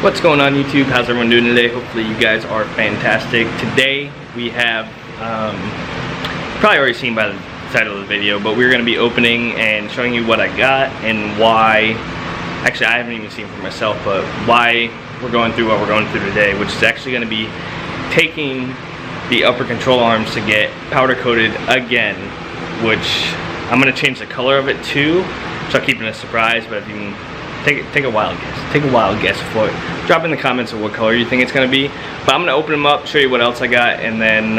What's going on YouTube? How's everyone doing today? Hopefully you guys are fantastic. Today we have, probably already seen by the title of the video, but we're going to be opening and showing you what I got and why. Actually, I haven't even seen for myself, but why we're going through what we're going through today, which is actually going to be taking the upper control arms to get powder coated again, which I'm going to change the color of it too, so I'll keep it a surprise. But if you can take a wild guess. Take a wild guess for it. Drop in the comments of what color you think it's going to be. But I'm going to open them up, show you what else I got, and then,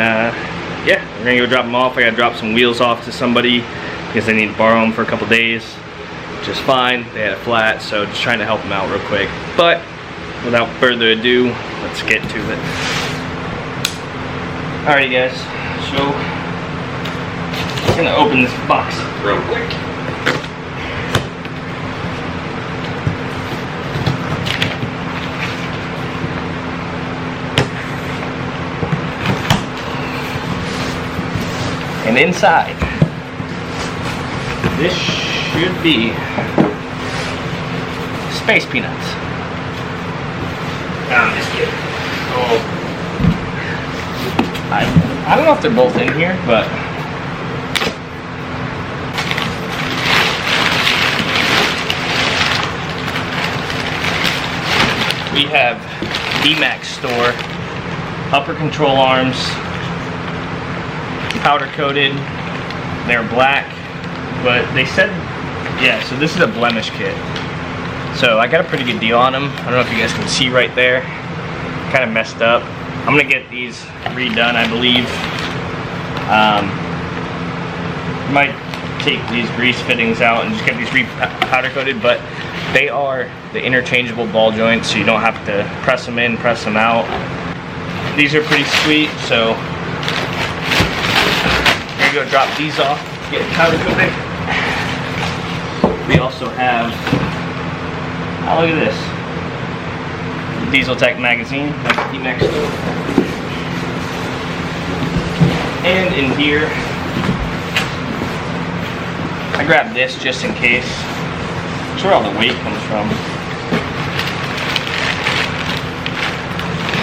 yeah, we're going to go drop them off. I got to drop some wheels off to somebody because they need to borrow them for a couple days, which is fine. They had a flat, so just trying to help them out real quick. But without further ado, let's get to it. Alright guys, so I'm going to open this box real quick. And inside, this should be space peanuts. I'm just kidding. Oh, I don't know if they're both in here, but we have DMAX store, upper control arms, powder coated. They're black, but they said, yeah, so this is a blemish kit. So I got a pretty good deal on them. I don't know if you guys can see right there. Kind of messed up. I'm gonna get these redone, I believe. Might take these grease fittings out and just get these powder coated, but they are the interchangeable ball joints, so you don't have to press them in, press them out. These are pretty sweet, so go drop these off, get powder coated. We also have, oh, look at this, Diesel Tech magazine, like the DMAX store. And in here, I grabbed this just in case. That's where all the weight comes from.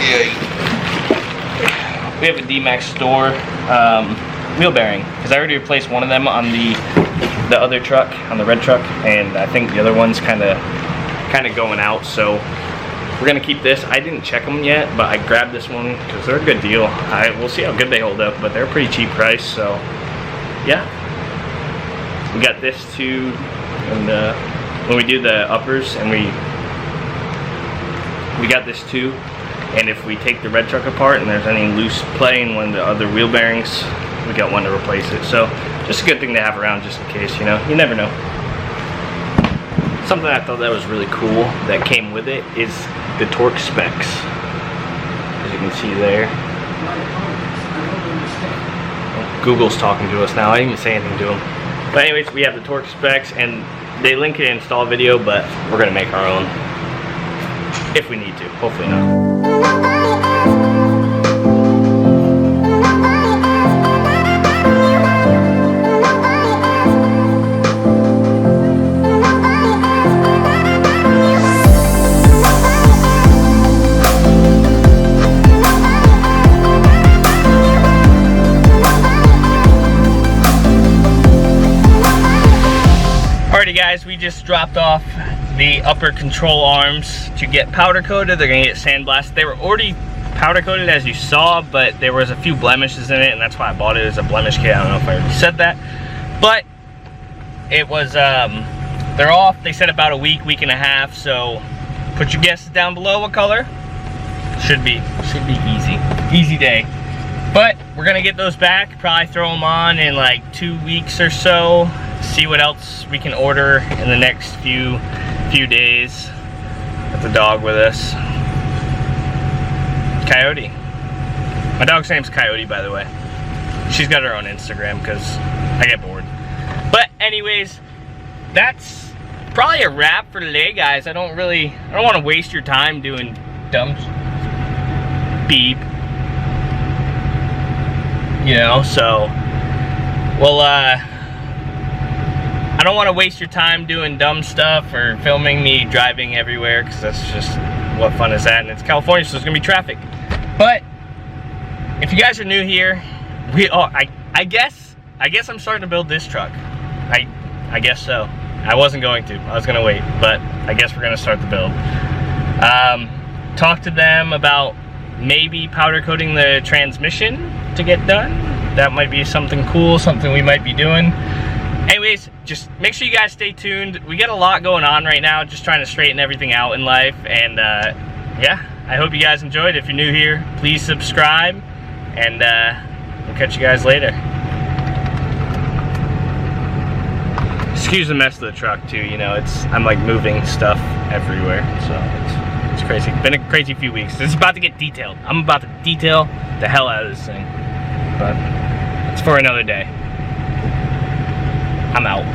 Yeah. We have a DMAX store. Wheel bearing, because I already replaced one of them on the other truck, on the red truck, and I think the other one's kind of going out, so we're gonna keep this. I didn't check them yet, but I grabbed this one because they're a good deal. We'll see how good they hold up, but they're a pretty cheap price, so yeah. We got this too, and when we do the uppers, and we got this too, and if we take the red truck apart and there's any loose play in one of the other wheel bearings, we got one to replace it. So just a good thing to have around just in case, you know, you never know. Something I thought that was really cool that came with it is the torque specs, as you can see there. Google's talking to us now. I didn't even say anything to them. But anyways, we have the torque specs, and they link an install video, but we're gonna make our own if we need to. Hopefully not. Alrighty guys, we just dropped off the upper control arms to get powder coated. They're gonna get sandblasted. They were already powder coated as you saw, but there was a few blemishes in it, and that's why I bought it as a blemish kit. I don't know if I already said that, but it was, they're off. They said about a week and a half, so put your guesses down below what color. Should be easy day. But we're gonna get those back, probably throw them on in like 2 weeks or so. See what else we can order in the next few days. Got the dog with us. Coyote. My dog's name's Coyote, by the way. She's got her own Instagram because I get bored. But anyways, that's probably a wrap for today, guys. I don't want to waste your time doing dumb beep. You know, so well, I don't want to waste your time doing dumb stuff or filming me driving everywhere, because that's just what fun is that? And it's California, so there's gonna be traffic. But if you guys are new here, I guess I'm starting to build this truck. I guess so. I wasn't going to. I was gonna wait, but I guess we're gonna start the build. Talk to them about maybe powder coating the transmission to get done. That might be something cool, something we might be doing. Anyways, just make sure you guys stay tuned. We got a lot going on right now, just trying to straighten everything out in life. And yeah, I hope you guys enjoyed. If you're new here, please subscribe, and we'll catch you guys later. Excuse the mess of the truck too, you know, I'm like moving stuff everywhere, so it's crazy. Been a crazy few weeks. This is about to get detailed. I'm about to detail the hell out of this thing, but it's for another day. I'm out.